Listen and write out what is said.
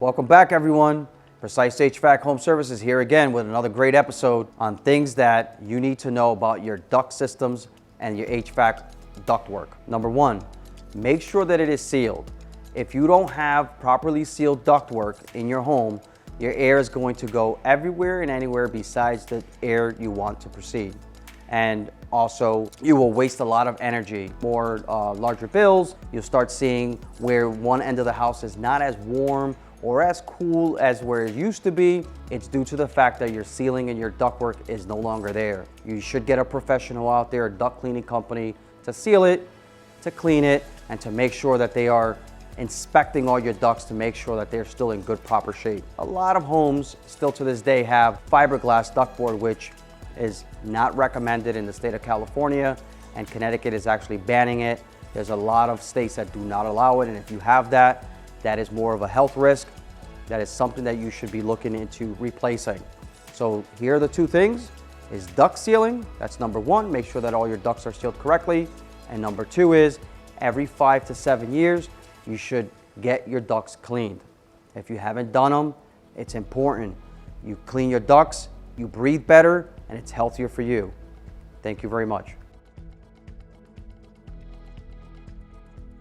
Welcome back, everyone. Precise HVAC Home Services here again with another great episode on things that you need to know about your duct systems and your HVAC ductwork. Number one, make sure that it is sealed. If you don't have properly sealed ductwork in your home, your air is going to go everywhere and anywhere besides the air you want to proceed. And also, you will waste a lot of energy, more larger bills. You'll start seeing where one end of the house is not as warm or as cool as where it used to be. It's due to the fact that your sealing and your ductwork is no longer there. You should get a professional out there, a duct cleaning company, to seal it, to clean it, and to make sure that they are inspecting all your ducts to make sure that they're still in good, proper shape. A lot of homes still to this day have fiberglass ductboard, which is not recommended in the state of California, and Connecticut is actually banning it. There's a lot of states that do not allow it, and if you have that, that is more of a health risk. That is something that you should be looking into replacing. So here are the two things, is duct sealing. That's number one, make sure that all your ducts are sealed correctly. And number two is every 5 to 7 years, you should get your ducts cleaned. If you haven't done them, it's important. You clean your ducts, you breathe better, and it's healthier for you. Thank you very much.